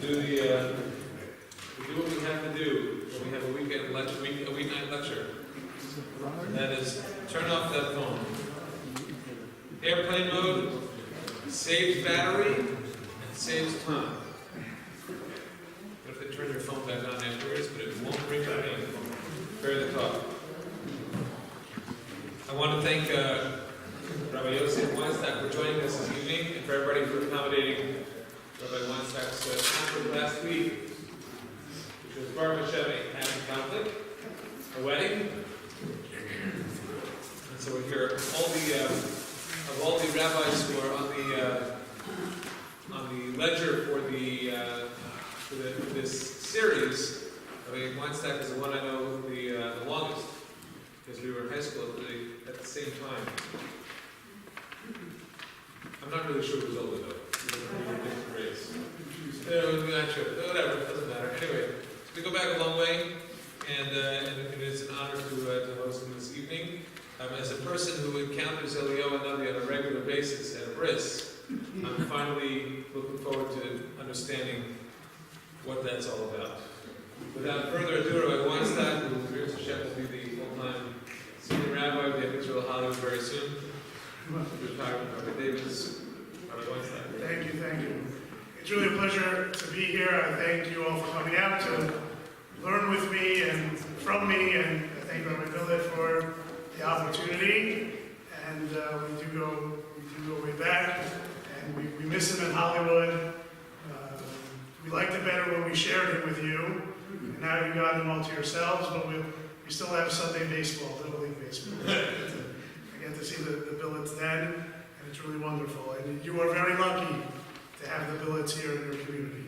we do what we have to do when we have a weekend lecture, a weeknight lecture. And that is turn off that phone. Airplane mode saves battery and saves time. What if they turn your phone back on afterwards, but it won't ring back in? Bear the talk. I want to thank Rabbi Yosef Weinstock for joining us this evening, and for everybody for accommodating Rabbi Weinstock's conflict last week, which was Bar Mitzvah having conflict, a wedding. And so we're here. All the rabbis who are on the ledger for this series. Rabbi Weinstock is the one I know the longest, because we were in high school at the same time. I'm not really sure who's older though. We were different grades. Not sure. Whatever, it doesn't matter. Anyway, we go back a long way, and it's an honor to host him this evening. As a person who encounters Eliyahu Hanavi on a regular basis at a bris, I'm finally looking forward to understanding what that's all about. Without further ado, Rabbi Weinstock, who will be the full-time senior rabbi of the Israel Hollywood very soon. Retired Rabbi Davis, Rabbi Weinstock. Thank you. It's really a pleasure to be here. I thank you all for coming out to learn with me and from me, and I thank Rabbi Billet for the opportunity. And we do go way back, and we miss him in Hollywood. We liked it better when we shared him with you, and now you got him all to yourselves, but we still have Sunday baseball, Little League baseball. I get to see the Billets then, and it's really wonderful. And you are very lucky to have the Billets here in your community.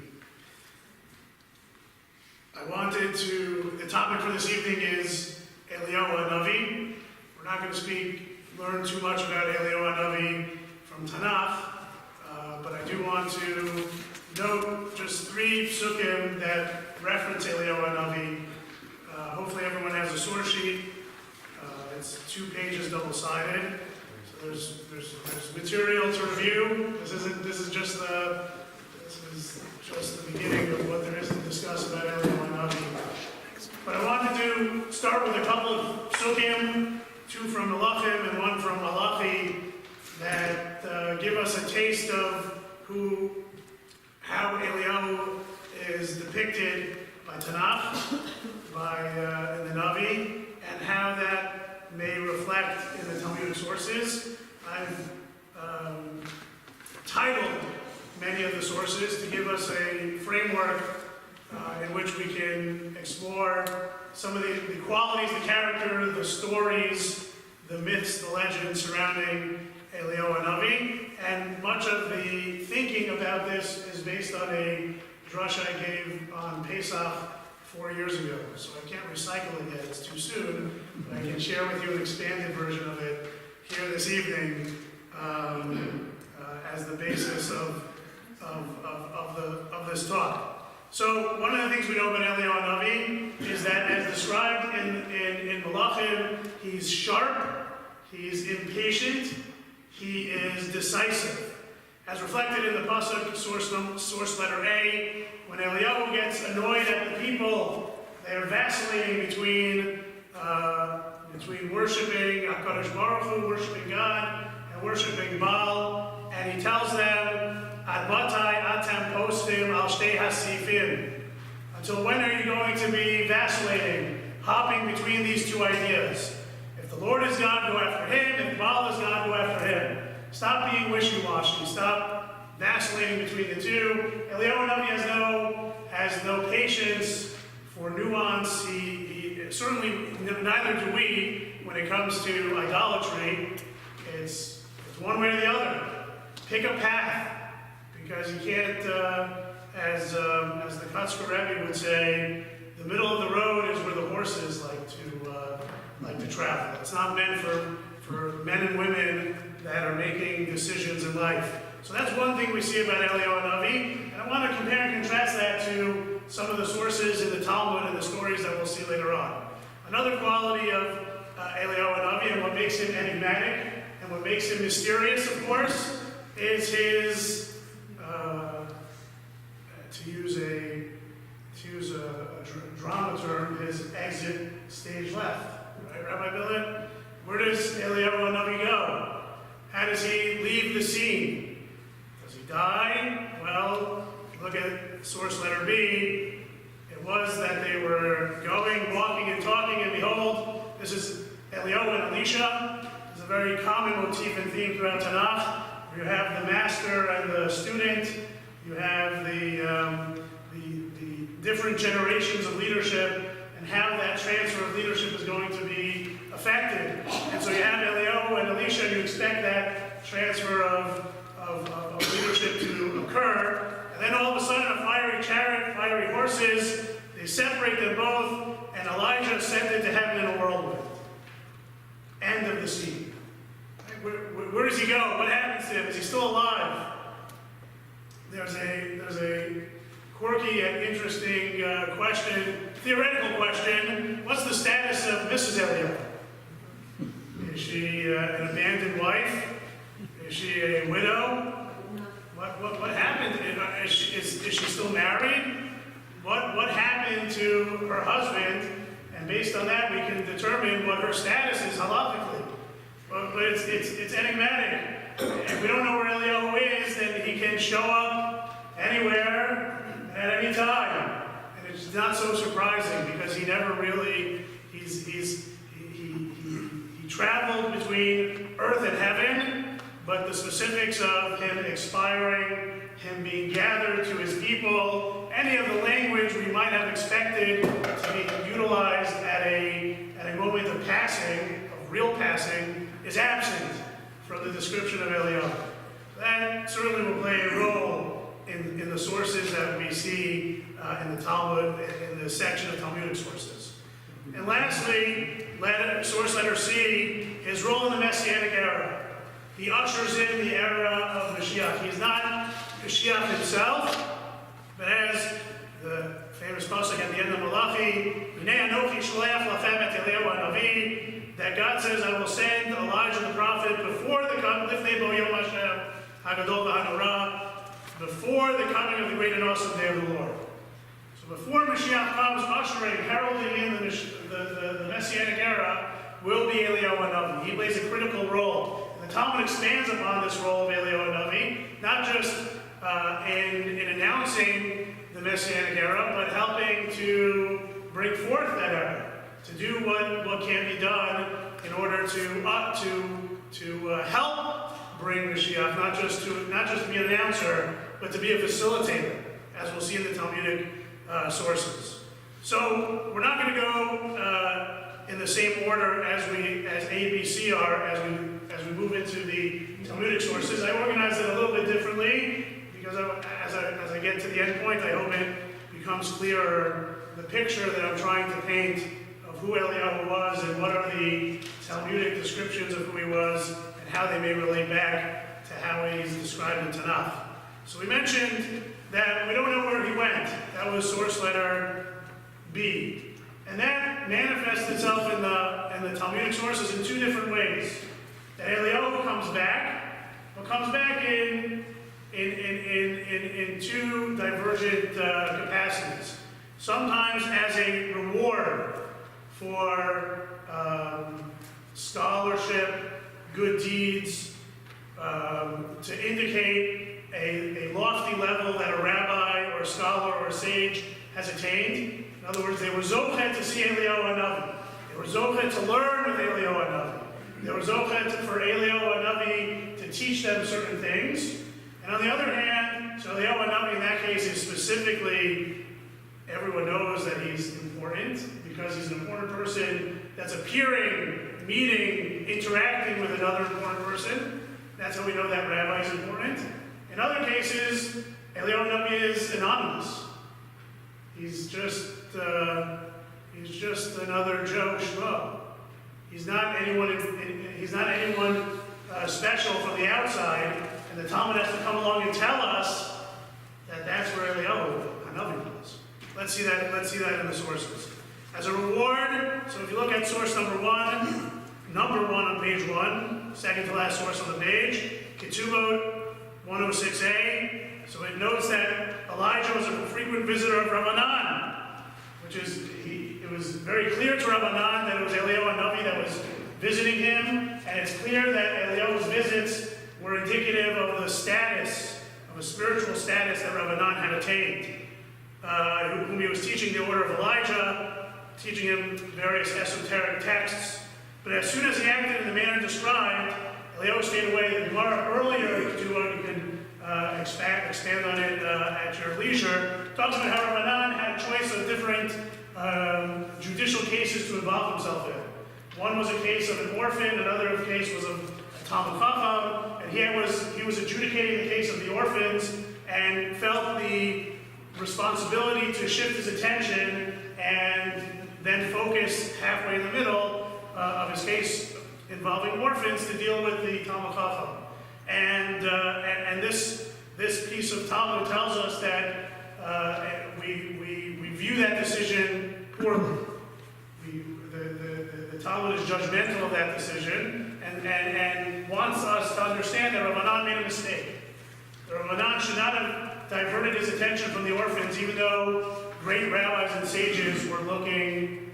The topic for this evening is Eliyahu Hanavi. We're not going to learn too much about Eliyahu Hanavi from Tanakh, but I do want to note just 3 psukim that reference Eliyahu Hanavi. Hopefully everyone has a source sheet. It's 2 pages double-sided. So there's material to review. This is just the beginning of what there is to discuss about Eliyahu Hanavi. But I wanted to start with a couple of psukim, 2 from Melachim and 1 from Malachi, that give us a taste of how Eliyahu is depicted by Tanakh, in the Navi, and how that may reflect in the Talmudic sources. I've titled many of the sources to give us a framework in which we can explore some of the qualities, the character, the stories, the myths, the legends surrounding Eliyahu Hanavi. And much of the thinking about this is based on a drush I gave on Pesach 4 years ago. So I can't recycle it yet, it's too soon, but I can share with you an expanded version of it here this evening as the basis of this talk. So one of the things we know about Eliyahu Hanavi is that, as described in Melachim, he's sharp, he's impatient, he is decisive. As reflected in the pasuk, source letter A, when Eliyahu gets annoyed at the people, they're vacillating between worshiping HaKadosh Baruch Hu, worshiping God, and worshiping Baal, and he tells them, Ad matai atem postim al shtei hasifim. Until when are you going to be vacillating, hopping between these 2 ideas? If the Lord is God, go after him. If Baal is God, go after him. Stop being wishy-washy. Stop vacillating between the 2. Eliyahu Hanavi has no patience for nuance. He certainly, neither do we when it comes to idolatry. It's one way or the other. Pick a path, because you can't, as the Kotzker Rebbe would say, the middle of the road is where the horses like to travel. It's not meant for men and women that are making decisions in life. So that's one thing we see about Eliyahu Hanavi, and I want to compare and contrast that to some of the sources in the Talmud and the stories that we'll see later on. Another quality of Eliyahu Hanavi, and what makes him enigmatic and what makes him mysterious, of course, is his, to use a die? Well, look at source letter B. It was that they were going, walking, and talking, and behold, this is Eliyahu and Elisha. It's a very common motif and theme throughout Tanakh. You have the master and the student. You have the different generations of leadership and how that transfer of leadership is going to be affected. And so you have Eliyahu and Elisha, and you expect that transfer of leadership to occur. And then all of a sudden, a fiery chariot, fiery horses, they separate them both, and Elijah ascended to heaven in a whirlwind. End of the scene. Where does he go? What happens to him? Is he still alive? There's a quirky and interesting question, theoretical question. What's the status of Mrs. Eliyahu? Is she an abandoned wife? Is she a widow? What happened? Is she still married? What happened to her husband? And based on that, we can determine what her status is halachically. But it's enigmatic. If we don't know where Eliyahu is, then he can show up anywhere at any time. And it's not so surprising because he never really, he traveled between earth and heaven, but the specifics of him expiring, him being gathered to his people, any of the language we might have expected to be utilized at a moment of passing, of real passing, is absent from the description of Eliyahu. That certainly will play a role in the sources that we see in the Talmud, in the section of Talmudic sources. And lastly, source letter C, his role in the Messianic era. He ushers in the era of Mashiach. He's not Mashiach himself, but as the famous pasuk at the end of Malachi, "Hinei anochi shaleach lachem et Eliyahu hanavi," that God says, "I will send Elijah the prophet before the lifnei bo yom Hashem hagadol v'hanorah," before the coming of the great and awesome day of the Lord. So before Mashiach comes, ushering, heralding in the Messianic era, will be Eliyahu hanavi. He plays a critical role. The Talmud expands upon this role of Eliyahu hanavi, not just in announcing the Messianic era, but helping to bring forth that era, to do what can be done in order to help bring Mashiach, not just to be an announcer, but to be a facilitator, as we'll see in the Talmudic sources. So we're not going to go in the same order as A, B, C are as we move into the Talmudic sources. I organized it a little bit differently because as I get to the end point, I hope it becomes clearer the picture that I'm trying to paint of who Eliyahu was and what are the Talmudic descriptions of who he was and how they may relate back to how he's described in Tanakh. So we mentioned that we don't know where he went. That was source letter B. And that manifests itself in the Talmudic sources in two different ways. That Eliyahu comes back, but comes back in two divergent capacities. Sometimes as a reward for scholarship, good deeds, to indicate a lofty level that a rabbi or a scholar or a sage has attained. In other words, they were zochet to see Eliyahu hanavi. They were zochet to learn with Eliyahu hanavi. They were zochet for Eliyahu hanavi to teach them certain things. And on the other hand, so Eliyahu hanavi in that case is specifically, everyone knows that he's important because he's an important person that's appearing, meeting, interacting with another important person. That's how we know that rabbi is important. In other cases, Eliyahu hanavi is anonymous. He's just another Joe Schmo. He's not anyone special from the outside, and the Talmud has to come along and tell us that that's where Eliyahu hanavi was. Let's see that in the sources. As a reward, so if you look at source number one on page 1, second to last source on the page, Ketubot 106a. So it notes that Elijah was a frequent visitor of Rabbanan, which is, it was very clear to Rabbanan that it was Eliyahu hanavi that was visiting him, and it's clear that Eliyahu's visits were indicative of the status of a spiritual status that Rabbanan had attained, whom he was teaching the order of Elijah, teaching him various esoteric texts. But as soon as he acted in the manner described, Eliyahu stayed away. The Gemara earlier, you can expand on it at your leisure, talks about how Rabbanan had a choice of different judicial cases to involve himself in. One was a case of an orphan, another case was of a Talmud Chacham, and he was adjudicating the case of the orphans and felt the responsibility to shift his attention and then focus halfway in the middle of his case involving orphans to deal with the Talmud Chacham. And this piece of Talmud tells us that we view that decision poorly. The Talmud is judgmental of that decision and wants us to understand that Rabbanan made a mistake. The Rabbanan should not have diverted his attention from the orphans, even though great rabbis and sages were looking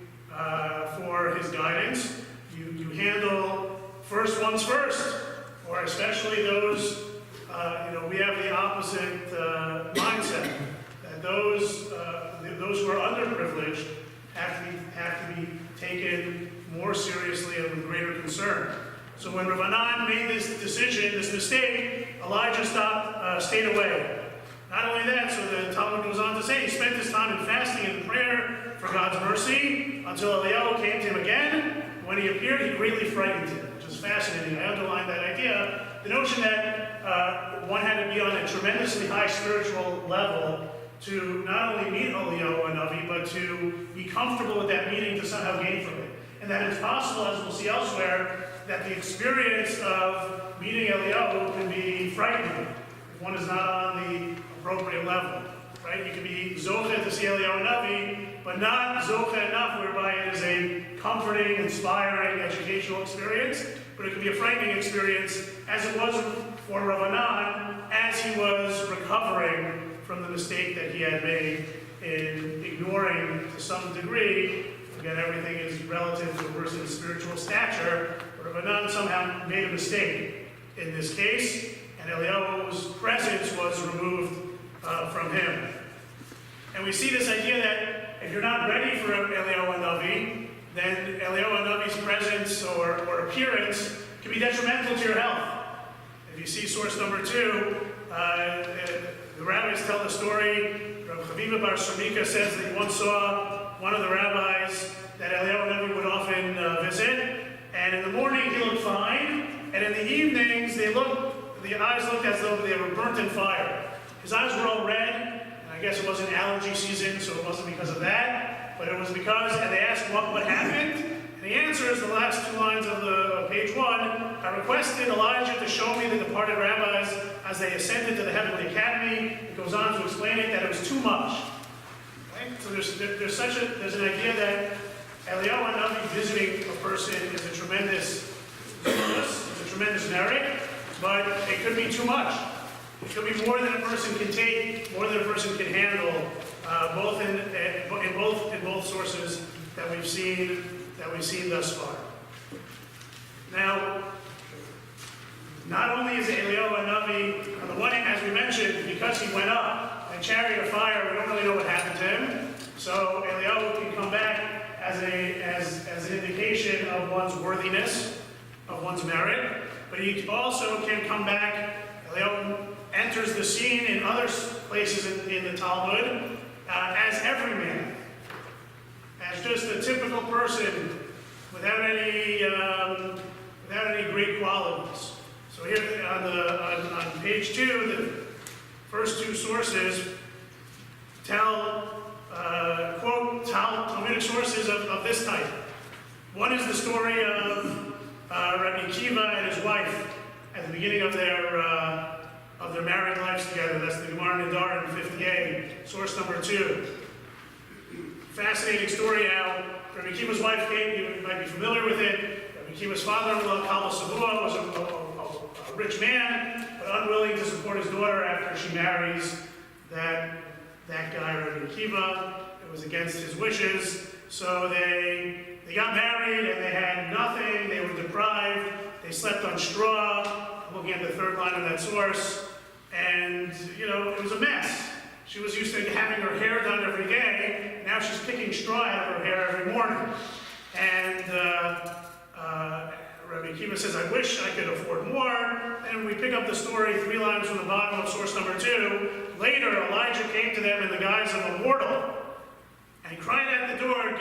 for his guidance. You handle first ones first, or especially those, we have the opposite mindset, that those who are underprivileged have to be taken more seriously and with greater concern. So when Rabbanan made this decision, this mistake, Elijah stayed away. Not only that, so the Talmud goes on to say, he spent his time in fasting and prayer for God's mercy until Eliyahu came to him again. When he appeared, he greatly frightened him, which is fascinating. I underline that idea. The notion that one had to be on a tremendously high spiritual level to not only meet Eliyahu and Navi, but to be comfortable with that meeting to somehow gain from it. And that it's possible, as we'll see elsewhere, that the experience of meeting Eliyahu can be frightening if one is not on the appropriate level. Right? You can be zocheh to see Eliyahu and Navi, but not zocheh enough whereby it is a comforting, inspiring, educational experience, but it can be a frightening experience, as it was for Rabbanan, as he was recovering from the mistake that he had made in ignoring, to some degree, again, everything is relative to a person's spiritual stature, Rabbanan somehow made a mistake in this case, and Eliyahu's presence was removed from him. And we see this idea that if you're not ready for Eliyahu and Navi, then Eliyahu and Navi's presence or appearance can be detrimental to your health. If you see source number 2, the rabbis tell the story. Rabbi Chaviva Bar Shamika says that he once saw one of the rabbis that Eliyahu and Navi would often visit, and in the morning he looked fine, and in the evenings the eyes looked as though they were burnt in fire. His eyes were all red, and I guess it wasn't allergy season, so it wasn't because of that, but it was because, and they asked what happened, and the answer is the last 2 lines of page 1. I requested Elijah to show me the departed rabbis as they ascended to the heavenly academy. It goes on to explain it, that it was too much. Right? So there's an idea that Eliyahu and Navi visiting a person is a tremendous merit, but it could be too much. It could be more than a person can take, more than a person can handle, both in both sources that we've seen thus far. Now, not only is Eliyahu and Navi, on the one hand, as we mentioned, because he went up in a chariot of fire, we don't really know what happened to him. So Eliyahu can come back as an indication of one's worthiness, of one's merit, but he also can come back. Eliyahu enters the scene in other places in the Talmud as every man, as just a typical person without any great qualities. So here on page 2, the first 2 sources tell, quote, Talmudic sources of this type. One is the story of Rabbi Akiva and his wife at the beginning of their married lives together. That's the Gemara Nidar in 50a, source number 2. Fascinating story how Rabbi Akiva's wife came, you might be familiar with it. Rabbi Akiva's father-in-law, Kala Sabua, was a rich man, but unwilling to support his daughter after she marries that guy, Rabbi Akiva. It was against his wishes. So they got married and they had nothing. They were deprived. They slept on straw. I'm looking at the 3rd line of that source. And was a mess. She was used to having her hair done every day. Now she's picking straw out of her hair every morning. And Rabbi Akiva says, I wish I could afford more. And we pick up the story 3 lines from the bottom of source number 2. Later, Elijah came to them in the guise of a mortal. And he cried at the door,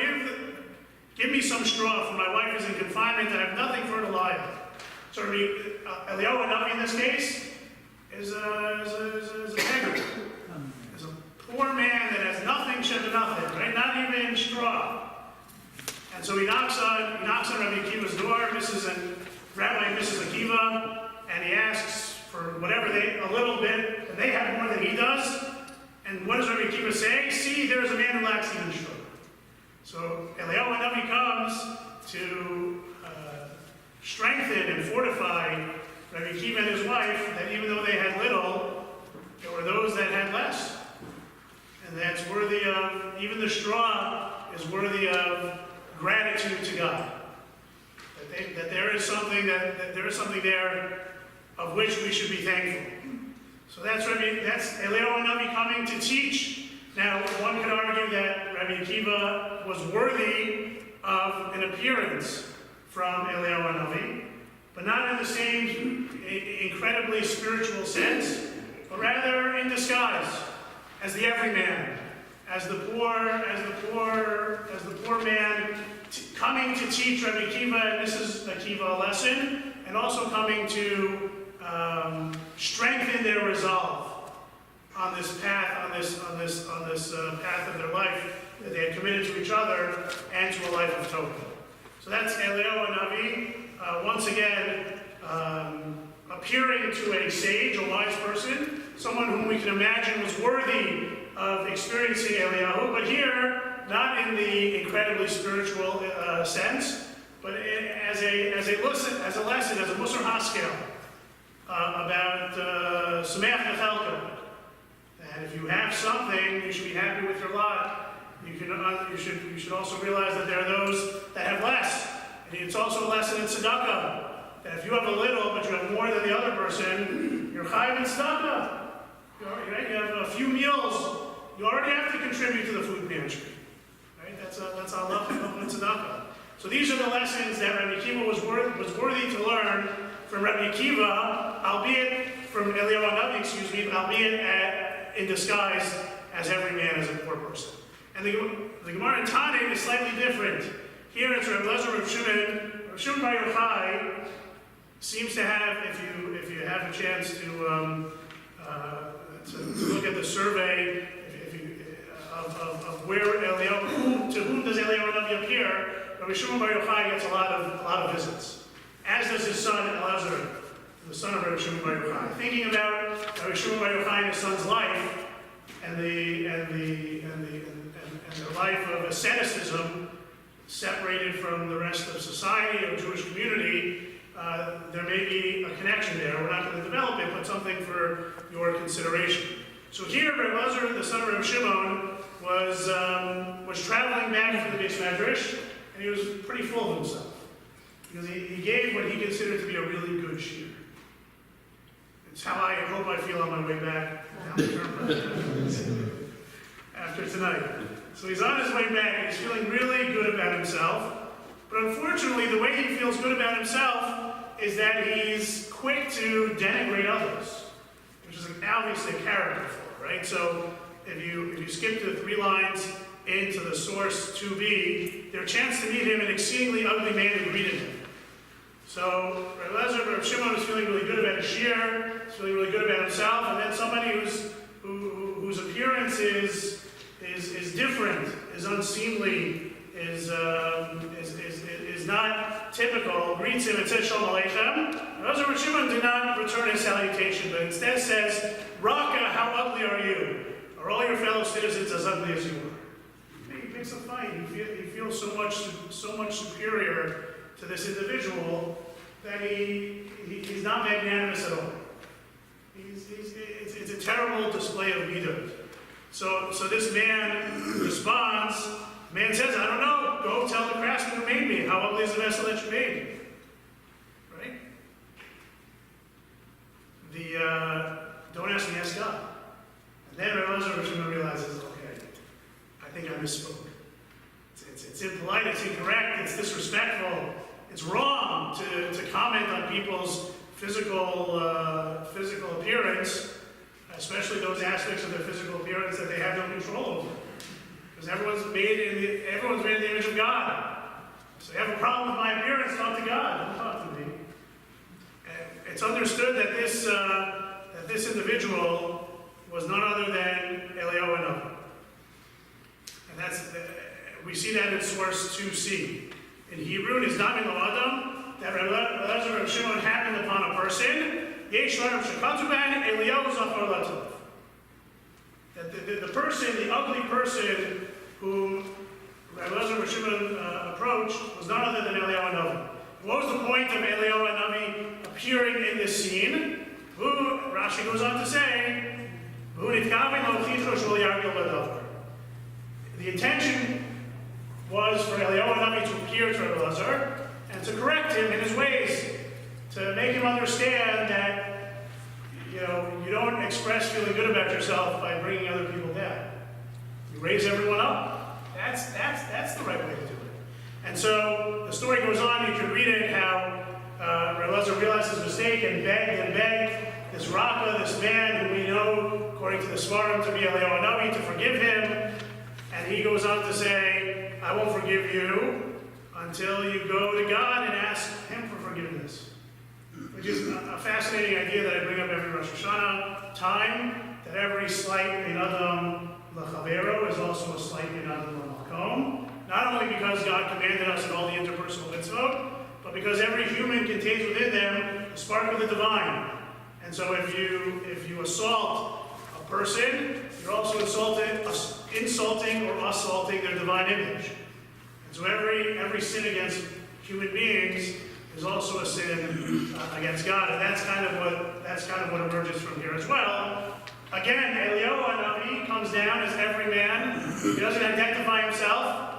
give me some straw, for my wife is in confinement, and I have nothing for her to lie on. So Eliyahu Hanavi in this case is a beggar. Is a poor man that has nothing, short of nothing, right? Not even straw. And so he knocks on Rabbi Akiva's door, Rabbi and Mrs. Akiva, and he asks for whatever a little bit, and they have more than he does. And what does Rabbi Akiva say? See, there is a man who lacks even straw. So Eliyahu Hanavi comes to strengthen and fortify Rabbi Akiva and his wife, that even though they had little, there were those that had less. And that's worthy of, even the straw is worthy of gratitude to God. That there is something there of which we should be thankful. So that's Eliyahu Hanavi coming to teach. Now, one could argue that Rabbi Akiva was worthy of an appearance from Eliyahu Hanavi, but not in the same incredibly spiritual sense, but rather in disguise, as the everyman, as the poor man coming to teach Rabbi Akiva and Mrs. Akiva a lesson, and also coming to strengthen their resolve on this path, path of their life that they had committed to each other and to a life of Torah. So that's Eliyahu Hanavi, once again appearing to a sage, a wise person, someone whom we can imagine was worthy of experiencing Eliyahu, but here, not in the incredibly spiritual sense, but as a lesson, as a Musar Haskel, about Sameach Nechelka. And if you have something, you should be happy with your lot. You should also realize that there are those that have less. And it's also a lesson in tzedakah. That if you have a little, but you have more than the other person, you're chayav in tzedakah. Right? You have a few meals, you already have to contribute to the food pantry. Right? That's Allah in tzedakah. So these are the lessons that Rabbi Akiva was worthy to learn from Rabbi Akiva, albeit from Eliyahu Hanavi, albeit in disguise as every man is a poor person. And the Gemara in Tanit is slightly different. Here it's Rav Lezer Rav Shimon Bar Yochai seems to have, if you have a chance to look at the survey of where Eliyahu, to whom does Eliyahu Hanavi appear, Rabbi Shimon Bar Yochai gets a lot of visits, as does his son Elazar, the son of Rabbi Shimon Bar Yochai. Thinking about Rabbi Shimon Bar Yochai and his son's life, and the life of asceticism, separated from the rest of society or Jewish community, there may be a connection there. We're not going to develop it, but something for your consideration. So here, Rabbi Lezer, the son of Rabbi Shimon, was traveling back from the Beis Medrash, and he was pretty full of himself. Because he gave what he considered to be a really good shiur. It's how I hope I feel on my way back down the turnpike after tonight. So he's on his way back, and he's feeling really good about himself. But unfortunately, the way he feels good about himself is that he's quick to denigrate others, which is obviously a character flaw, right? So if you skip to the 3 lines into the source 2b, there's a chance to meet him, an exceedingly ugly man who greeted him. So Rabbi Lezer, Rabbi Shimon is feeling really good about his shiur, he's feeling really good about himself, and then somebody whose appearance is different, is unseemly, is not typical, greets him and says Shalom Aleichem. Rabbi Shimon did not return his salutation, but instead says, Raka, how ugly are you? Are all your fellow citizens as ugly as you are? He makes a fight. He feels so much superior to this individual that he's not magnanimous at all. It's a terrible display of midot. So this man responds. The man says, I don't know. Go tell the craftsman who made me. How ugly is the vessel that you made? Right? Don't ask me, ask God. And then Rabbi Elazar realizes, okay, I think I misspoke. It's impolite, it's incorrect, it's disrespectful, it's wrong to comment on people's physical appearance, especially those aspects of their physical appearance that they have no control over. Because everyone's made in the image of God. So you have a problem with my appearance, talk to God, don't talk to me. And it's understood that this individual was none other than Eliyahu Hanavi. And we see that in source 2c. In Hebrew, Nizdamin lo Adam, that Elazar of Shimon happened upon a person, Yesh Laram Shekatuban, Eliyahu Zachor Latov. That the person, the ugly person whom Elazar of Shimon approached was none other than Eliyahu Hanavi. What was the point of Eliyahu Hanavi appearing in this scene? Rashi goes on to say, the intention was for Eliyahu Hanavi to appear to Elazar and to correct him in his ways, to make him understand that you don't express feeling good about yourself by bringing other people down. You raise everyone up. That's the right way to do it. And so the story goes on. You can read it how Elazar realized his mistake and begged this Raka, this man who we know, according to the Svarim, to be Eliyahu Hanavi, to forgive him. And he goes on to say, I won't forgive you until you go to God and ask him for forgiveness. Which is a fascinating idea that I bring up every Rosh Hashanah time, that every slight min adam l'chavero is also a slight min adam l'makom. Not only because God commanded us in all the interpersonal mitzvot, but because every human contains within them the spark of the divine. And so if you assault a person, you're also insulting or assaulting their divine image. And so every sin against human beings is also a sin against God, and that's kind of what emerges from here as well. Again, Eliyahu Hanavi comes down as every man. He doesn't identify himself.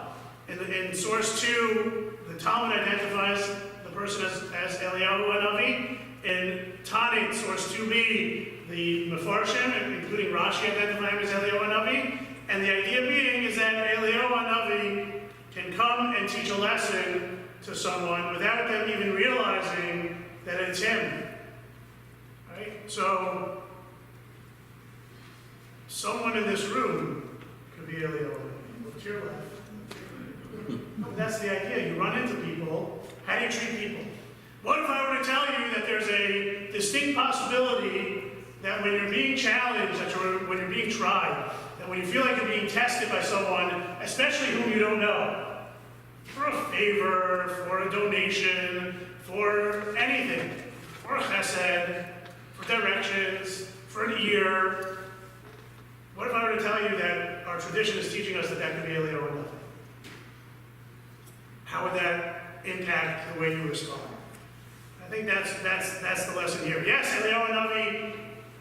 In source 2, the Talmud identifies the person as Eliyahu Hanavi. In Tanit, source 2b, the Mefarshim, including Rashi, identify him as Eliyahu Hanavi. And the idea being is that Eliyahu Hanavi can come and teach a lesson to someone without them even realizing that it's him. Right? So, someone in this room could be Eliyahu Hanavi. Look to your left. But that's the idea. You run into people. How do you treat people? What if I were to tell you that there's a distinct possibility that when you're being challenged, when you're being tried, that when you feel like you're being tested by someone, especially whom you don't know, for a favor, for a donation, for anything, for a chesed, for directions, for an ear, what if I were to tell you that our tradition is teaching us that that could be Eliyahu Hanavi? How would that impact the way you respond? I think that's the lesson here. Yes, Eliyahu Hanavi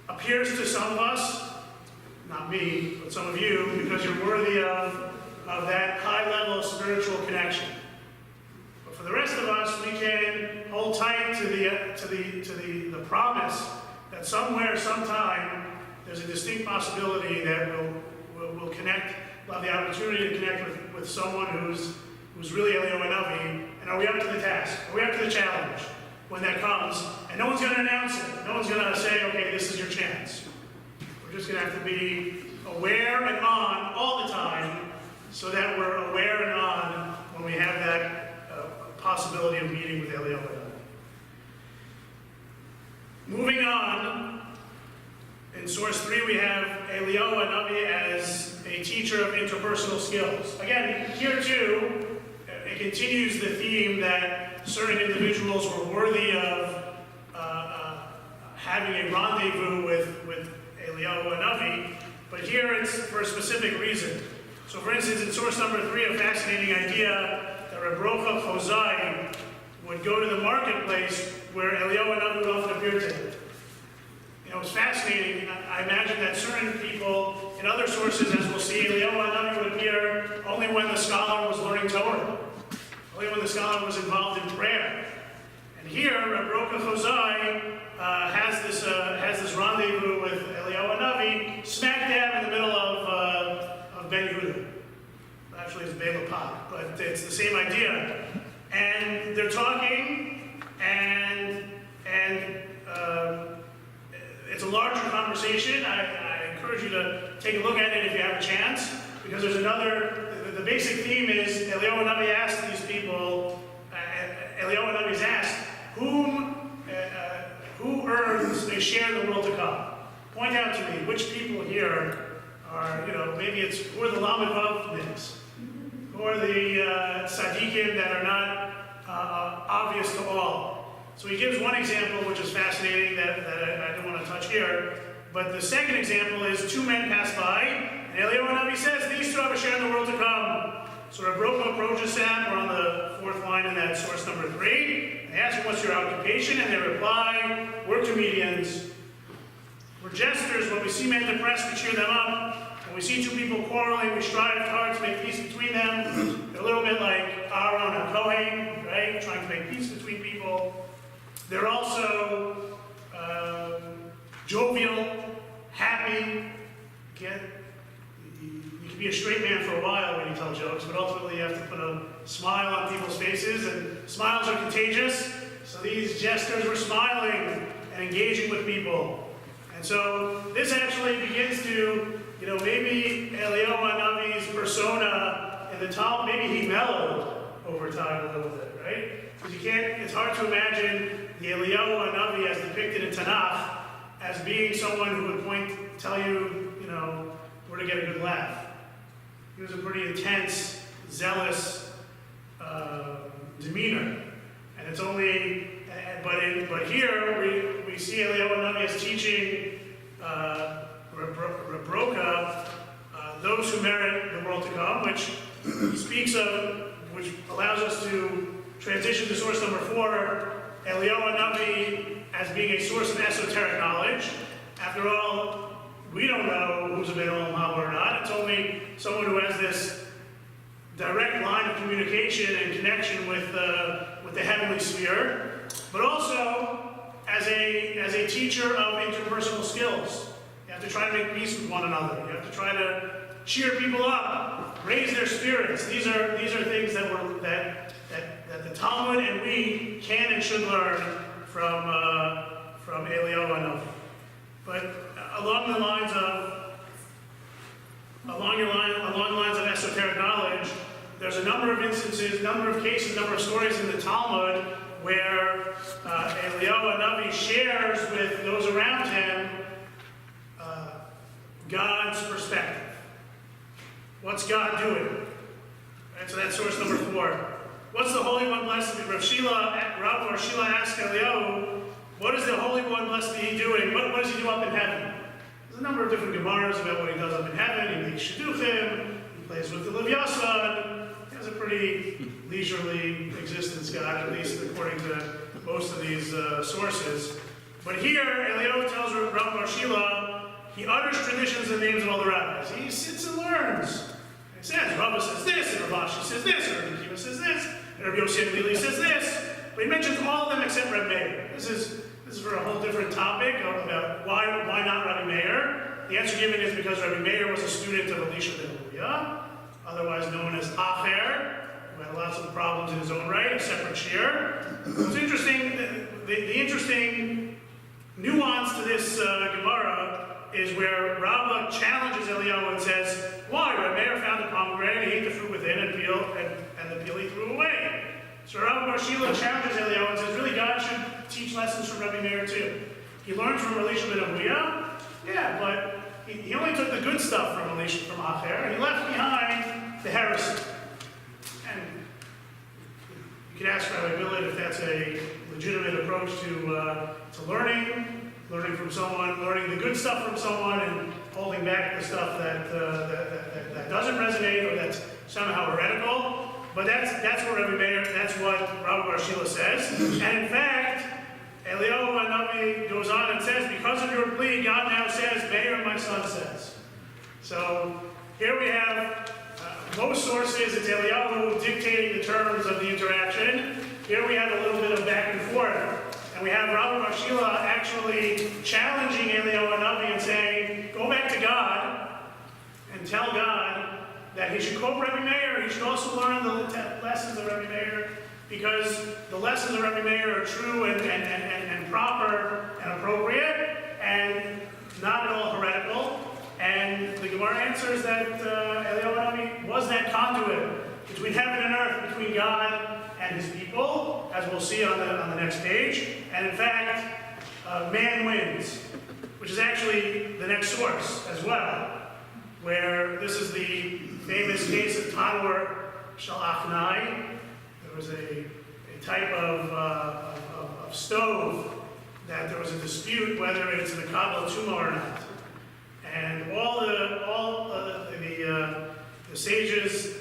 appears to some of us, not me, but some of you, because you're worthy of that high level of spiritual connection. But for the rest of us, we can hold tight to the promise that somewhere, sometime, there's a distinct possibility that we'll connect, we'll have the opportunity to connect with someone who's really Eliyahu Hanavi. And are we up to the task? Are we up to the challenge when that comes? And no one's going to announce it. No one's going to say, okay, this is your chance. We're just going to have to be aware and on all the time so that we're aware and on when we have that possibility of meeting with Eliyahu Hanavi. Moving on, in source 3 we have Eliyahu Hanavi as a teacher of interpersonal skills. Again, here too, it continues the theme that certain individuals were worthy of having a rendezvous with Eliyahu Hanavi, but here it's for a specific reason. So for instance, in source number 3, a fascinating idea that Reb Rocha Chozai would go to the marketplace where Eliyahu Hanavi would often appear to him. It's fascinating. I imagine that certain people, in other sources, as we'll see, Eliyahu Hanavi would appear only when the scholar was learning Torah, only when the scholar was involved in prayer. And here, Reb Rocha Chozai has this rendezvous with Eliyahu Hanavi smack dab in the middle of Ben Yehuda. Actually, it's Bela Pak, but it's the same idea. And they're talking, and it's a larger conversation. I encourage you to take a look at it if you have a chance, because there's the basic theme is Eliyahu Navi asked these people, Eliyahu Navi's asked, who earns a share in the world to come? Point out to me which people here are, maybe it's who are the Lamed Vav names, who are the tzaddikim that are not obvious to all. So he gives one example, which is fascinating, that I don't want to touch here. But the second example is 2 men pass by, and Eliyahu Navi says, these 2 have a share in the world to come. So Rabroka approaches them, we're on the 4th line in that source number 3. And they ask him, what's your occupation? And they reply, we're comedians. We're jesters. When we see men depressed, we cheer them up. When we see 2 people quarreling, we strive hard to make peace between them. They're a little bit like Aaron and Kohen, right? Trying to make peace between people. They're also jovial, happy. You can be a straight man for a while when you tell jokes, but ultimately you have to put a smile on people's faces, and smiles are contagious. So these jesters were smiling and engaging with people. And so this actually begins to, maybe Eliyahu Navi's persona in the Talmud, maybe he mellowed over time a little bit, right? Because it's hard to imagine the Eliyahu Navi as depicted in Tanakh as being someone who would tell you, where to get a good laugh. He was a pretty intense, zealous demeanor. And it's only, but here we see Eliyahu Navi as teaching Rebroka, those who merit the world to come, which he speaks of, which allows us to transition to source number 4, Eliyahu Navi as being a source of esoteric knowledge. After all, we don't know who's a Ben Olam Haba or not. It's only someone who has this direct line of communication and connection with the heavenly sphere, but also as a teacher of interpersonal skills. You have to try to make peace with one another. You have to try to cheer people up, raise their spirits. These are things that the Talmud and we can and should learn from Eliyahu Navi. But along the lines of esoteric knowledge, there's a number of instances, number of cases, number of stories in the Talmud where Eliyahu Navi shares with those around him God's perspective. What's God doing? Right, so that's source number 4. What's the Holy One blessed? Rav Shila asked Eliyahu, what is the Holy One blessed be doing? What does he do up in heaven? There's a number of different Gemaras about what he does up in heaven. He makes shidduchim, he plays with the Levyasan. He has a pretty leisurely existence, God, at least according to most of these sources. But here, Eliyahu tells Rav Shila, he utters traditions and names of all the rabbis. He sits and learns. He says, Rabbah says this, and Rav Ashi says this, and Rav Akiva says this, and Rav Yosef Lili says this. But he mentions all of them except Rav Meir. This is for a whole different topic about why not Rabbi Meir. The answer given is because Rabbi Meir was a student of Elisha ben Uriah, otherwise known as Acher, who had lots of problems in his own right, a separate shir. What's interesting, the interesting nuance to this Gemara is where Rabbah challenges Eliyahu and says, why? Rabbi Meir found a pomegranate, he ate the fruit within, and the peel he threw away. So Rav Bar Shila challenges Eliyahu and says, really, God should teach lessons from Rabbi Meir too. He learned from Elisha ben Aviah, yeah, but he only took the good stuff from Acher, and he left behind the heresy. And you could ask Rabbi Billet if that's a legitimate approach to learning from someone, learning the good stuff from someone, and holding back the stuff that doesn't resonate or that's somehow heretical. But that's what Rabbi Meir, that's what Rabbi Bar Shila says. And in fact, Eliyahu Navi goes on and says, because of your plea, God now says, Meir, my son, says. So here we have most sources, it's Eliyahu dictating the terms of the interaction. Here we have a little bit of back and forth. And we have Rabbi Bar Shila actually challenging Eliyahu Navi and saying, go back to God. to tell God that he should quote Rebbe Meir. He should also learn the lessons of Rebbe Meir, because the lessons of Rebbe Meir are true and proper and appropriate and not at all heretical. And the Gemara answers that Eliyahu Hanavi was that conduit between heaven and earth, between God and his people, as we'll see on the next page. And in fact, man wins, which is actually the next source as well, where this is the famous case of Tanur Shel Achnai. There was a type of stove that there was a dispute whether it's an Akabel Tuma or not. And all the sages,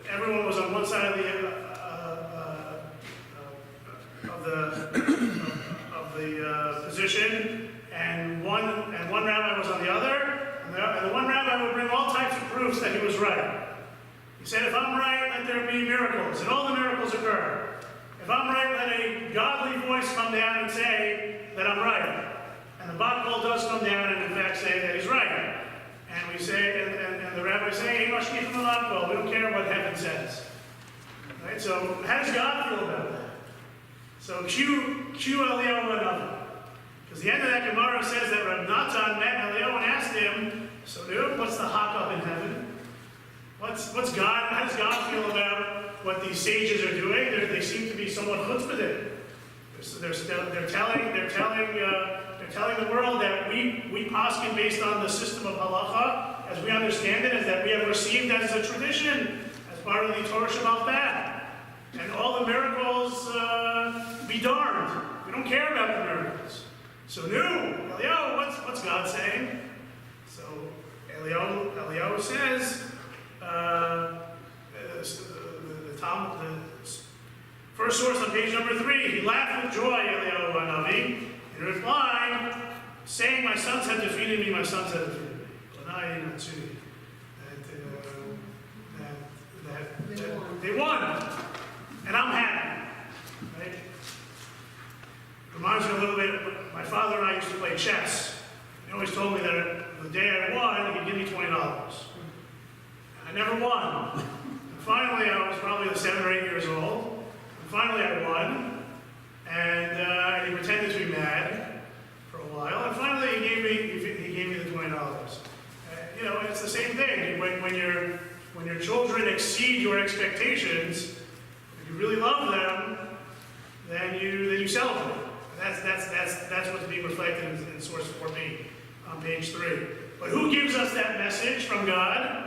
everyone was on one side of the position, and one rabbi was on the other, and the one rabbi would bring all types of proofs that he was right. He said, if I'm right, let there be miracles, and all the miracles occur. If I'm right, let a godly voice come down and say that I'm right. And the Bat Kol does come down and in fact say that he's right. And we say, and the rabbis say, hey, Mashkif Malakol, we don't care what heaven says. Right? So how does God feel about that? So cue Eliyahu Hanavi. Because the end of that Gemara says that Reb Natan met Eliyahu and asked him, so dude, what's the hak up in heaven? What's God, how does God feel about what these sages are doing? They seem to be somewhat chutzpah. They're telling the world that we paskin based on the system of halacha, as we understand it, is that we have received as a tradition, as part of the Torah Shabbat Bad. And all the miracles, be darned. We don't care about the miracles. So Eliyahu, what's God saying? So Eliyahu says, the first source on page number 3, he laughed with joy, Eliyahu Hanavi, in reply, saying, my sons have defeated me, my sons have defeated me. They won. And I'm happy. Right? Reminds me a little bit, my father and I used to play chess. He always told me that the day I won, he'd give me $20. And I never won. And finally, I was probably 7 or 8 years old. And finally, I won. And he pretended to be mad for a while. And finally, he gave me the $20. It's the same thing. When your children exceed your expectations, if you really love them, then you celebrate. That's what's being reflected in source 4b on page 3. But who gives us that message from God?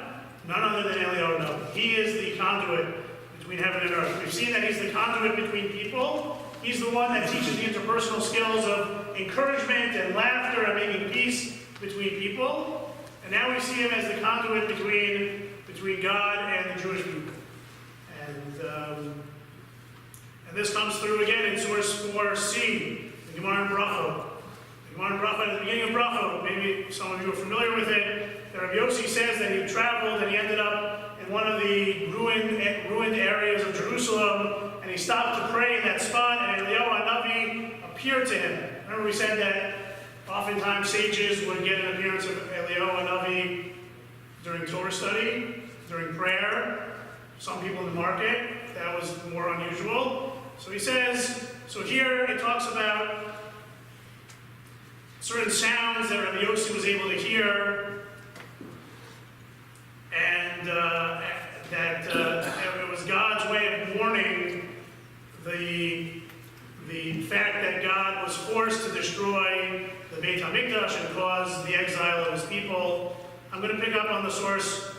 None other than Eliyahu Hanavi. He is the conduit between heaven and earth. We've seen that he's the conduit between people. He's the one that teaches the interpersonal skills of encouragement and laughter and making peace between people. And now we see him as the conduit between God and the Jewish people. And this comes through again in source 4c, the Gemara in Brachot. The Gemara in Brachot, at the beginning of Brachot, maybe some of you are familiar with it, that Rabbi Yossi says that he traveled and he ended up in one of the ruined areas of Jerusalem, and he stopped to pray in that spot, and Eliyahu Hanavi appeared to him. Remember we said that oftentimes sages would get an appearance of Eliyahu Hanavi during Torah study, during prayer, some people in the market. That was more unusual. So he says, so here it talks about certain sounds that Rabbi Yossi was able to hear, and that it was God's way of warning the fact that God was forced to destroy the Beit HaMikdash and cause the exile of his people. I'm going to pick up on the source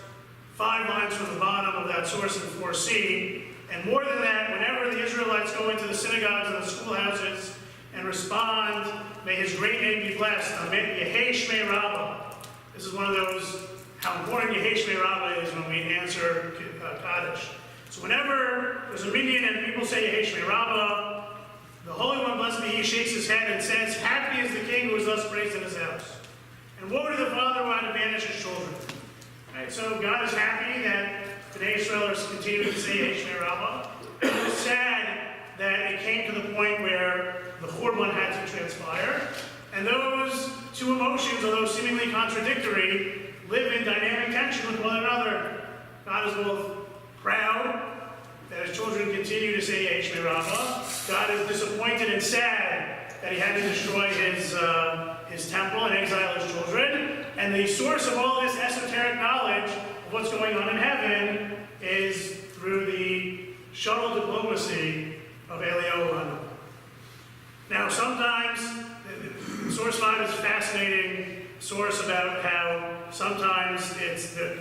5 lines from the bottom of that source in 4c. And more than that, whenever the Israelites go into the synagogues and the schoolhouses and respond, may his great name be blessed. Amen. Yehei Shmei Rabbah. This is one of those, how important Yehei Shmei Rabbah is when we answer Kaddish. So whenever there's a minyan and people say Yehei Shmei Rabbah, the Holy One, blessed be he, shakes his head and says, happy is the king who is thus praised in his house. And woe to the father who had to banish his children. Right, so God is happy that today Israelites continue to say Yehei Shmei Rabbah. It's sad that it came to the point where the Churban had to transpire. And those two emotions, although seemingly contradictory, live in dynamic tension. connection with one another. God is both proud that his children continue to say Yesh Rabbah. God is disappointed and sad that he had to destroy his temple and exile his children. And the source of all this esoteric knowledge of what's going on in heaven is through the shuttle diplomacy of Eliyahu Hanavi. Now, sometimes, source 5 is a fascinating source about how sometimes it's the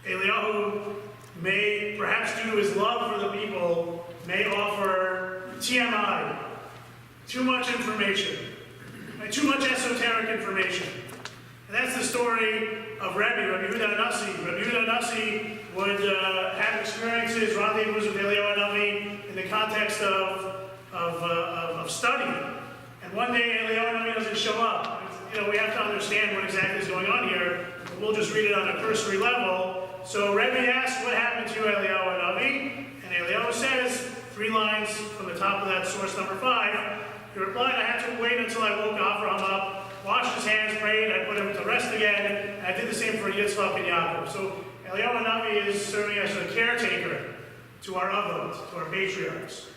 Eliyahu may, perhaps due to his love for the people, may offer TMI, too much information, too much esoteric information. And that's the story of Rabbi Yehuda Anasi. Rabbi Yehuda Anasi would have experiences, rendezvous with Eliyahu Hanavi in the context of study. And one day Eliyahu Hanavi doesn't show up. We have to understand what exactly is going on here. We'll just read it on a cursory level. So Rebbe asks, what happened to Eliyahu Hanavi? And Eliyahu says, 3 lines from the top of that source number 5. He replied, I had to wait until I woke Avraham up, washed his hands, prayed, I put him to rest again, and I did the same for Yitzchak and Yaakov. So Eliyahu Hanavi is serving as a caretaker to our avot, to our patriarchs.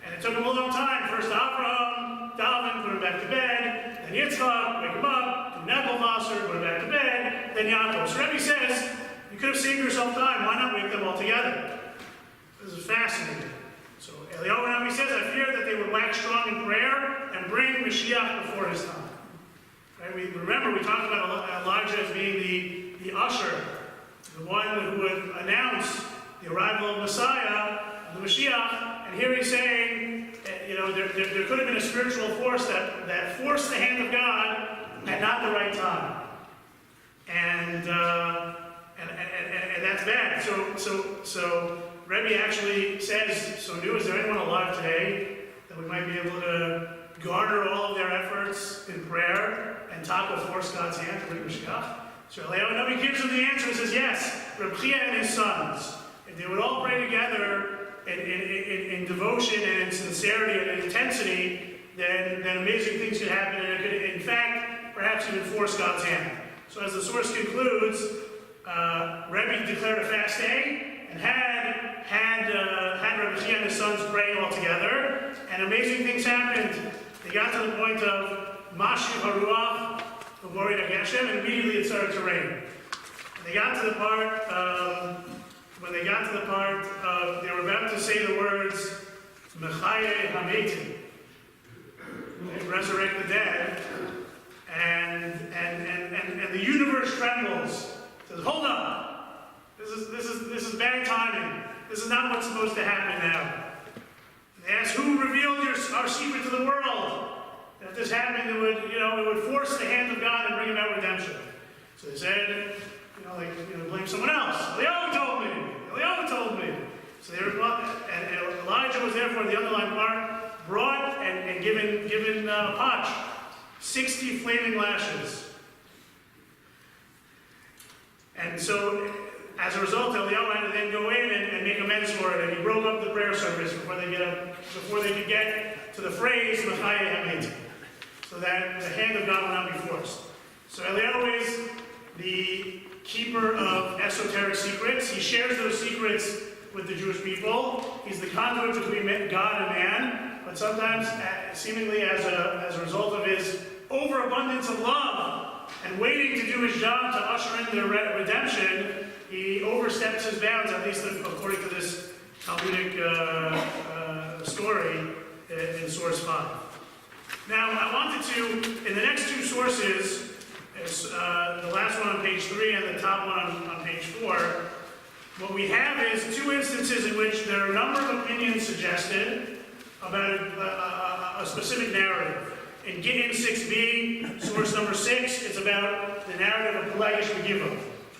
And it took him a long time. First Avraham, Daven, put him back to bed, then Yitzchak, wake him up, do Nebelvasser, put him back to bed, then Yaakov. So Rebbe says, you could have saved yourself time, why not wake them all together? This is fascinating. So Eliyahu Hanavi says, I fear that they would wax strong in prayer and bring Mashiach before his time. Right? We talked about Elijah as being the usher, the one who would announce the arrival of Messiah, the Mashiach, and here he's saying, there could have been a spiritual force that forced the hand of God at not the right time. And that's bad. So Rebbe actually says, so new, is there anyone alive today that we might be able to garner all of their efforts in prayer and tackle force God's hand to bring Mashiach? So Eliyahu Hanavi gives him the answer and says, yes, Reb Chia and his sons. If they would all pray together in devotion and in sincerity and in intensity, then amazing things could happen, and it could, in fact, perhaps even force God's hand. So as the source concludes, Rebbe declared a fast day and had Rebbe Chia and his sons praying all together, and amazing things happened. They got to the point of Mashiach Haruach, the glory of Hashem, and immediately it started to rain. And they got to the part they were about to say the words Mechaye Hametim, resurrect the dead, and the universe trembles. It says, hold up, this is bad timing. This is not what's supposed to happen now. They asked, who revealed our secret to the world? And if this happened, it would force the hand of God and bring about redemption. So they said, blame someone else. Eliyahu told me. So they replied, and Elijah was therefore the underlying part, brought and given Potch 60 flaming lashes. And so, as a result, Eliyahu had to then go in and make amends for it, and he broke up the prayer service before they could get to the phrase Mechaye Hametim, so that the hand of God would not be forced. So Eliyahu is the keeper of esoteric secrets. He shares those secrets with the Jewish people. He's the conduit between God and man, but sometimes, seemingly as a result of his overabundance of love and waiting to do his job to usher in the redemption, he oversteps his bounds, at least according to this Talmudic story in source 5. Now, I wanted to, in the next 2 sources, the last one on page 3 and the top one on page 4, what we have is 2 instances in which there are a number of opinions suggested about a specific narrative. In Gittin 6b, source number 6, it's about the narrative of Pelagish Megillah.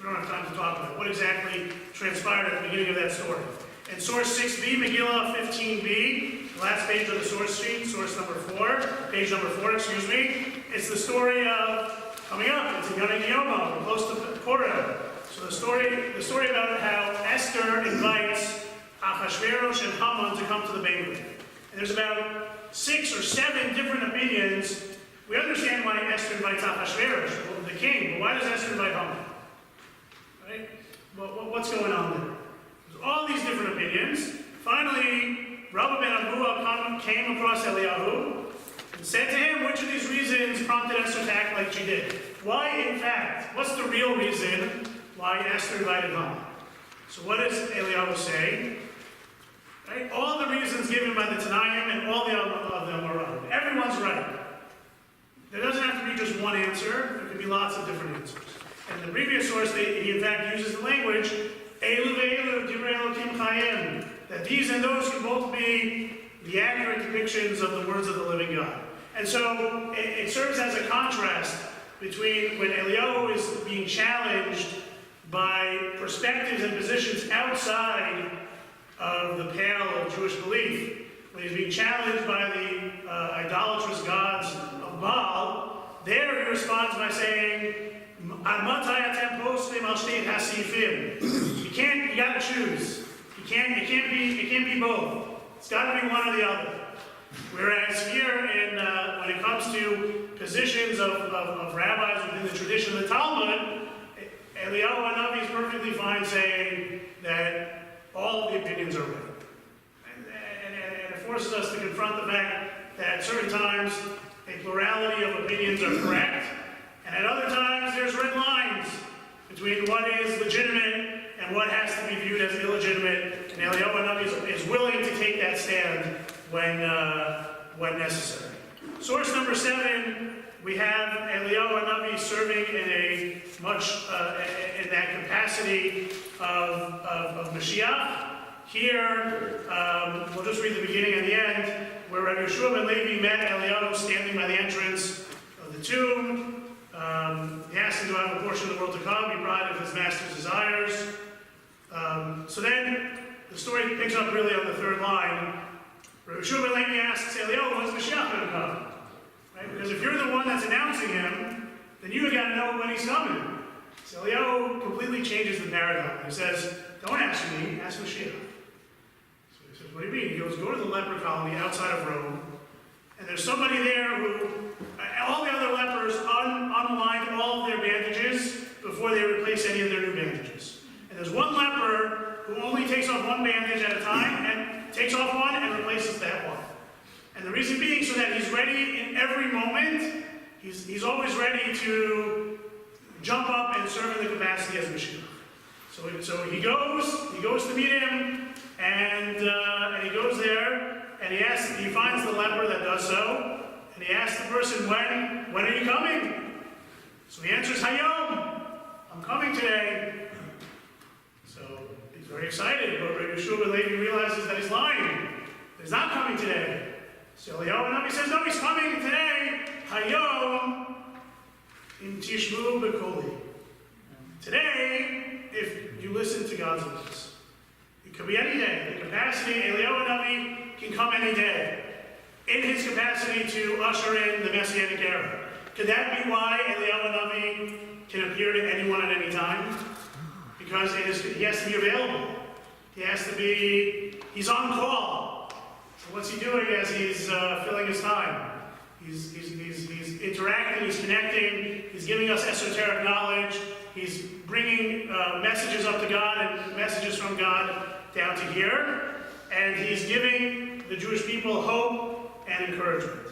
We don't have time to talk about it. What exactly transpired at the beginning of that story. In source 6b, Megillah 15b, last page of the source sheet, source number 4, page number 4, excuse me, it's the story of coming up. It's in Yonah Yoma, close to Purim. So the story about how Esther invites Achashverosh and Haman to come to the banquet. And there's about 6 or 7 different opinions. We understand why Esther invites Achashverosh, the king, but why does Esther invite Haman? What's going on there? There's all these different opinions. Finally, Rabbi ben Abuah came across Eliyahu and said to him, which of these reasons prompted Esther to act like she did? Why, in fact? What's the real reason why Esther invited him? So what does Eliyahu say? Right? All the reasons given by the Tanaim and all the of them are right. Everyone's right. There doesn't have to be just one answer. There could be lots of different answers. And the previous source, he in fact uses the language, Elu ve'elu divrei Elokim chayim, that these and those can both be the accurate depictions of the words of the living God. And so it serves as a contrast between when Eliyahu is being challenged by perspectives and positions outside of the pale of Jewish belief, when he's being challenged by the idolatrous gods of Baal. There he responds by saying, you gotta choose. It can't be both. It's gotta be one or the other. Whereas here, when it comes to positions of rabbis within the tradition of the Talmud, Eliyahu Hanavi is perfectly fine saying that all of the opinions are right. And it forces us to confront the fact that at certain times, a plurality of opinions are correct, and at other times there's red lines between what is legitimate and what has to be viewed as illegitimate, and Eliyahu Hanavi is willing to take that stand when necessary. Source number 7, we have Eliyahu Hanavi serving in a much in that capacity of Mashiach. Here, we'll just read the beginning and the end, where Rabbi Yeshua ben Levi met Eliyahu standing by the entrance of the tomb. He asked him to have a portion of the world to come, be bride of his master's desires. So then, the story picks up really on the third line. Rabbi Yeshua ben Levi asks Eliyahu, when's Mashiach going to come? Right? Because if you're the one that's announcing him, then you got to know when he's coming. So Eliyahu completely changes the paradigm. He says, don't ask me, ask Mashiach. So he says, what do you mean? He goes, go to the leper colony outside of Rome, and there's somebody there who, all the other lepers unwind all of their bandages before they replace any of their new bandages. And there's one leper who only takes off one bandage at a time, and takes off one and replaces that one. And the reason being so that he's ready in every moment. He's always ready to jump up and serve in the capacity as Mashiach. So he goes to meet him, and he goes there, and he finds the leper that does so, and he asks the person, when are you coming? So he answers, Hayom, I'm coming today. So he's very excited, but Rabbi Yeshua ben Levi realizes that he's lying. He's not coming today. So Eliyahu Hanavi says, no, he's coming today. Hayom im tishmu b'koli. Today, if you listen to God's voice. It could be any day. The capacity, Eliyahu Hanavi can come any day. In his capacity to usher in the Messianic era. Could that be why Eliyahu Hanavi can appear to anyone at any time? Because he has to be available. He's on call. So what's he doing as he's filling his time? He's interacting, he's connecting, he's giving us esoteric knowledge, he's bringing messages up to God and messages from God down to here, and he's giving the Jewish people hope and encouragement.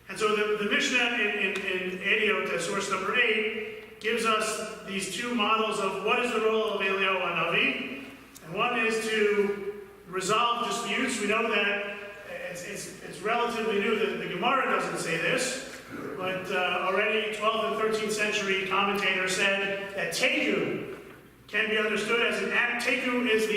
And so the Mishnah in Ediot, source number 8, gives us these two models of what is the role of Eliyahu Hanavi, and one is to resolve disputes. We know that it's relatively new. The Gemara doesn't say this, but already 12th and 13th century commentators said that tegu can be understood as an act. Tegu is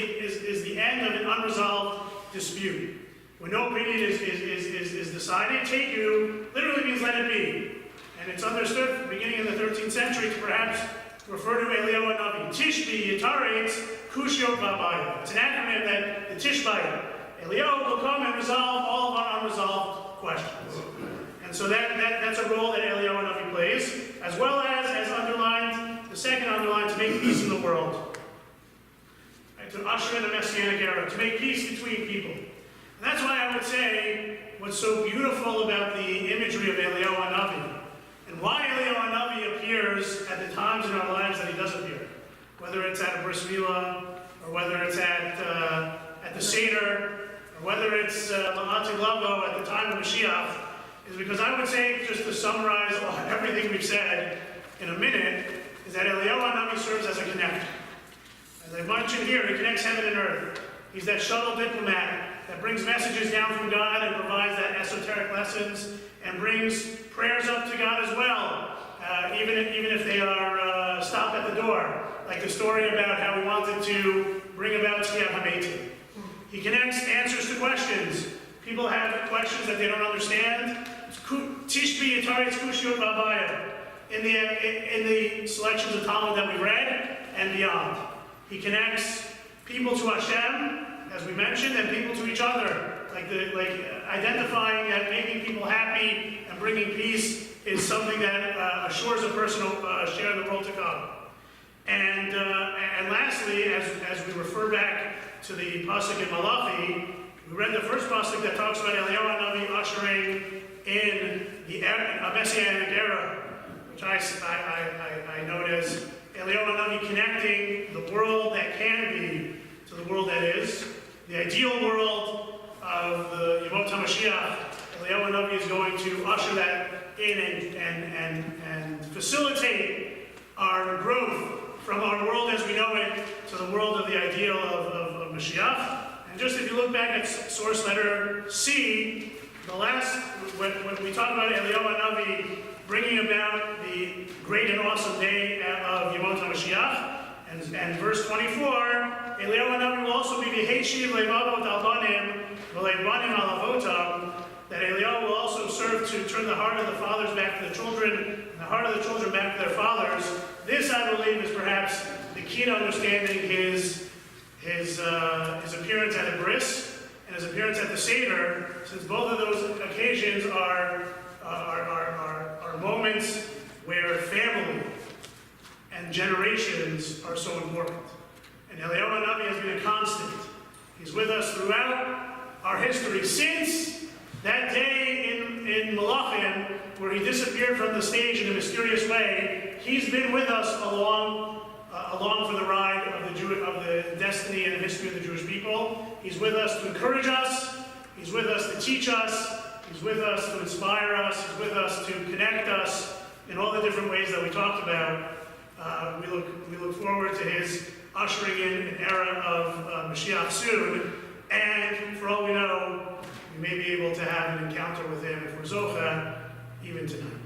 the end of an unresolved dispute. When no opinion is decided, tegu literally means let it be. And it's understood beginning in the 13th century to perhaps refer to Eliyahu Hanavi. Tishbi yitaretz kushiot v'abayot. It's an acronym that the Tishbite, Eliyahu will come and resolve all of our unresolved questions. And so that's a role that Eliyahu Hanavi plays, as well as underlined, the second underlined, to make peace in the world. Right, to usher in the Messianic era, to make peace between people. And that's why I would say what's so beautiful about the imagery of Eliyahu Hanavi, and why Eliyahu Hanavi appears at the times in our lives that he does appear. whether it's at a bris milah, or whether it's at the Seder, or whether it's Ma'atim Lavo at the time of Mashiach, is because I would say, just to summarize everything we've said in a minute, is that Eliyahu Hanavi serves as a connector. As I mentioned here, he connects heaven and earth. He's that shuttle diplomat that brings messages down from God and provides that esoteric lessons and brings prayers up to God as well, even if they are stopped at the door, like the story about how he wanted to bring about Tchiyat HaMeitim. He connects answers to questions. People have questions that they don't understand. Tishbi Yitaretz Kushiyot Babaya in the selections of Talmud that we read and beyond. He connects people to Hashem, as we mentioned, and people to each other, like identifying that making people happy and bringing peace is something that assures a person to share the world to come. And lastly, as we refer back to the pasuk in Malachi, we read the first pasuk that talks about Eliyahu Hanavi ushering in a messianic era, which I note as Eliyahu Hanavi connecting the world that can be to the world that is. The ideal world of the Yemot HaMashiach, Eliyahu Hanavi is going to usher that in and facilitate our growth from our world as we know it to the world of the ideal of Mashiach. And just if you look back at source letter C, when we talk about Eliyahu Hanavi bringing about the great and awesome day of Yemot HaMashiach, and verse 24, Eliyahu Hanavi will also be v'heishiv le'mavot al banim v'le'banim al avotam, that Eliyahu will also serve to turn the heart of the fathers back to the children, and the heart of the children back to their fathers. This, I believe, is perhaps the key to understanding his appearance at the bris and his appearance at the Seder, since both of those occasions are moments where family and generations are so important. And Eliyahu Hanavi has been a constant. He's with us throughout our history since that day in Malachim, where he disappeared from the stage in a mysterious way. He's been with us along for the ride of the destiny and the history of the Jewish people. He's with us to encourage us. He's with us to teach us. He's with us to inspire us. He's with us to connect us in all the different ways that we talked about. We look forward to his ushering in an era of Mashiach soon, and for all we know, we may be able to have an encounter with him if we're Zocha, even tonight.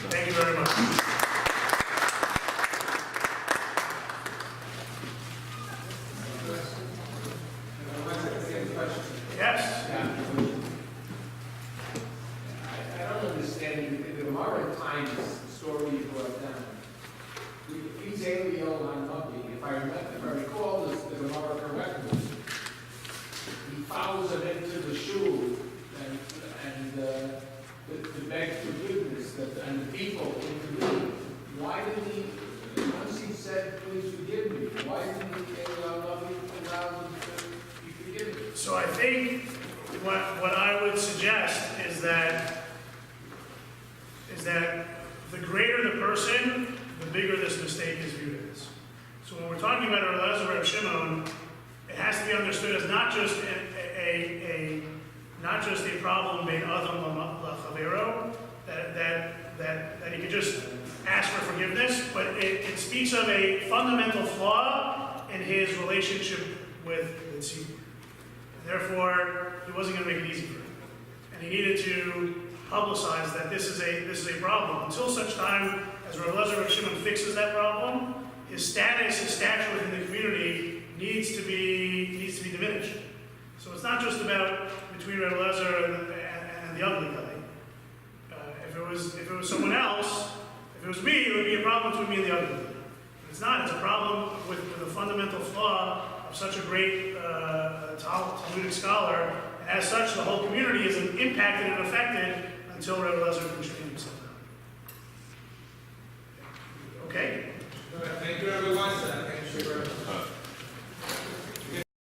Thank you very much. Yes? I don't understand the Gemara times the story you brought down. He's Eliyahu Hanavi. If I recall the Gemara correctly, he follows him into the shul and to beg forgiveness, and the people intervene. Why didn't he, once he said, please forgive me, why didn't Eliyahu Hanavi allow him to be forgiven? So I think what I would suggest is that the greater the person, the bigger this mistake is viewed as. So when we're talking about Eliezer Reb Shimon, it has to be understood as not just a problem being Adam Lachavero, that he could just ask for forgiveness, but it speaks of a fundamental flaw in his relationship with Tzibur. Therefore, he wasn't going to make it easy for him, and he needed to publicize that this is a problem. Until such time as Rabbi Eliezer Reb Shimon fixes that problem, his status, his stature within the community needs to be diminished. So it's not just about between Rabbi Eliezer and the ugly guy. If it was someone else, if it was me, it would be a problem between me and the ugly guy. But it's not. It's a problem with a fundamental flaw of such a great Talmudic scholar. And as such, the whole community is impacted and affected until Rabbi Eliezer can change himself.